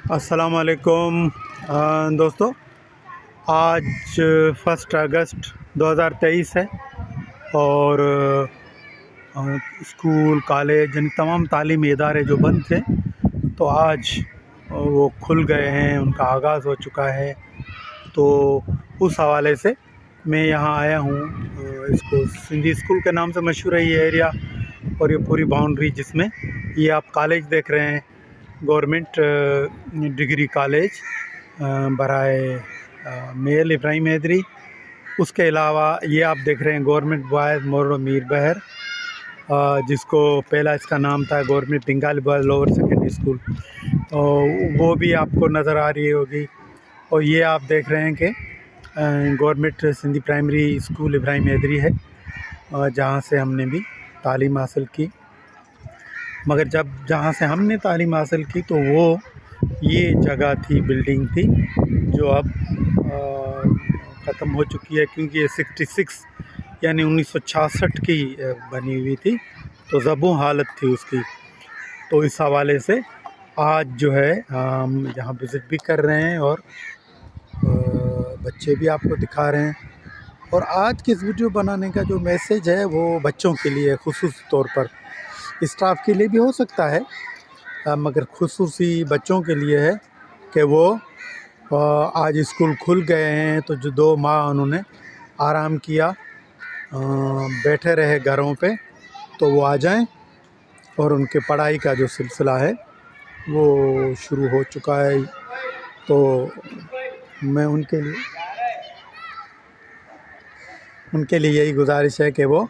السلام علیکم دوستو، آج 1 اگست 2023 ہے اور اسکول کالج یعنی تمام تعلیمی ادارے جو بند تھے تو آج وہ کھل گئے ہیں، ان کا آغاز ہو چکا ہے۔ تو اس حوالے سے میں یہاں آیا ہوں۔ اس کو سندھی اسکول کے نام سے مشہور ہے یہ ایریا، اور یہ پوری باؤنڈری جس میں یہ آپ کالج دیکھ رہے ہیں، گورنمنٹ ڈگری کالج برائے میل ابراہیم حیدری۔ اس کے علاوہ یہ آپ دیکھ رہے ہیں گورنمنٹ بوائز مورو میر بہر، جس کو پہلا اس کا نام تھا government Bengali boys lower secondary school, وہ بھی آپ کو نظر آ رہی ہوگی۔ اور یہ آپ دیکھ رہے ہیں کہ گورنمنٹ سندھی پرائمری اسکول ابراہیم حیدری ہے، جہاں سے ہم نے بھی تعلیم حاصل کی۔ مگر جہاں سے ہم نے تعلیم حاصل کی تو وہ یہ جگہ تھی، بلڈنگ تھی جو اب ختم ہو چکی ہے، کیونکہ یہ 66 یعنی 1966 کی بنی ہوئی تھی، تو زبوں حالت تھی اس کی۔ تو اس حوالے سے آج جو ہے ہم یہاں وزٹ بھی کر رہے ہیں اور بچے بھی آپ کو دکھا رہے ہیں۔ اور آج کی اس ویڈیو بنانے کا جو میسیج ہے وہ بچوں کے لیے، خصوصی طور پر اسٹاف کے لیے بھی ہو سکتا ہے، مگر خصوصی بچوں کے لیے ہے کہ وہ آج اسکول کھل گئے ہیں تو جو 2 ماہ انہوں نے آرام کیا، بیٹھے رہے گھروں پہ، تو وہ آ جائیں اور ان کے پڑھائی کا جو سلسلہ ہے وہ شروع ہو چکا ہے۔ تو میں ان کے لیے یہی گزارش ہے کہ وہ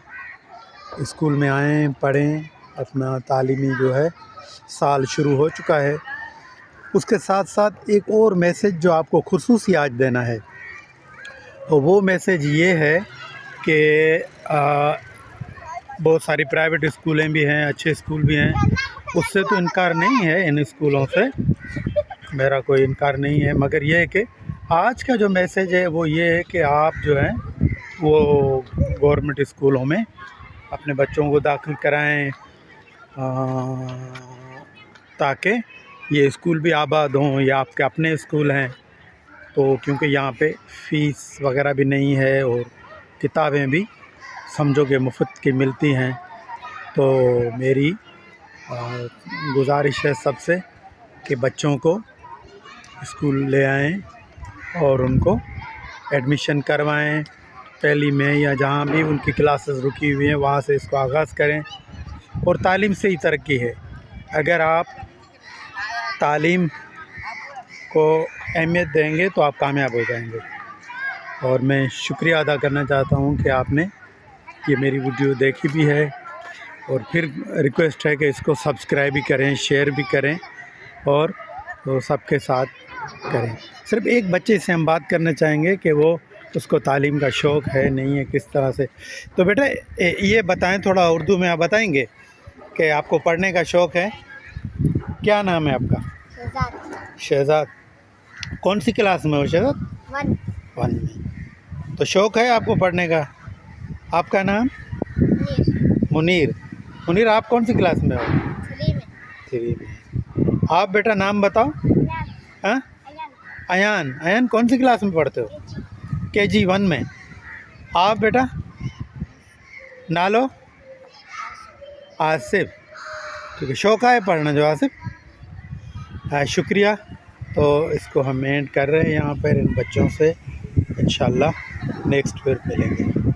اسکول میں آئیں، پڑھیں، اپنا تعلیمی جو ہے سال شروع ہو چکا ہے۔ اس کے ساتھ ساتھ ایک اور میسیج جو آپ کو خصوصی آج دینا ہے، تو وہ میسیج یہ ہے کہ بہت ساری پرائیویٹ اسکولیں بھی ہیں، اچھے اسکول بھی ہیں، اس سے تو انکار نہیں ہے، ان اسکولوں سے میرا کوئی انکار نہیں ہے، مگر یہ ہے کہ آج کا جو میسیج ہے وہ یہ ہے کہ آپ جو ہیں وہ گورنمنٹ اسکولوں میں اپنے بچوں کو داخل کرائیں، تاکہ یہ اسکول بھی آباد ہوں، یا آپ کے اپنے اسکول ہیں تو، کیونکہ یہاں پہ فیس وغیرہ بھی نہیں ہے اور کتابیں بھی سمجھو کہ مفت کی ملتی ہیں۔ تو میری گزارش ہے سب سے کہ بچوں کو اسکول لے آئیں اور ان کو ایڈمیشن کروائیں، پہلی میں یا جہاں بھی ان کی کلاسز رکی ہوئی ہیں وہاں سے اس کو آغاز کریں۔ اور تعلیم سے ہی ترقی ہے، اگر آپ تعلیم کو اہمیت دیں گے تو آپ کامیاب ہو جائیں گے۔ اور میں شکریہ ادا کرنا چاہتا ہوں کہ آپ نے یہ میری ویڈیو دیکھی بھی ہے، اور پھر ریکویسٹ ہے کہ اس کو سبسکرائب بھی کریں، شیئر بھی کریں اور سب کے ساتھ کریں۔ صرف ایک بچے سے ہم بات کرنا چاہیں گے کہ وہ اس کو تعلیم کا شوق ہے نہیں ہے، کس طرح سے۔ تو بیٹا یہ بتائیں، تھوڑا اردو میں آپ بتائیں گے کہ آپ کو پڑھنے کا شوق ہے؟ کیا نام ہے آپ کا؟ شہزاد۔ کون سی کلاس میں ہو شہزاد؟ 1 میں۔ تو شوق ہے آپ کو پڑھنے کا؟ آپ کا نام؟ منیر۔ منیر، آپ کون سی کلاس میں ہو؟ 3 میں۔ آپ بیٹا نام بتاؤ۔ ہاں؟ ایان۔ ایان کون سی کلاس میں پڑھتے ہو؟ KG 1 میں۔ آپ بیٹا؟ نالو؟ آصف۔ ٹھیک ہے، شوق ہے پڑھنا جو آصف؟ شکریہ۔ تو اس کو ہم اینڈ کر رہے ہیں یہاں پر، ان بچوں سے انشاءاللہ نیکسٹ پھر ملیں گے۔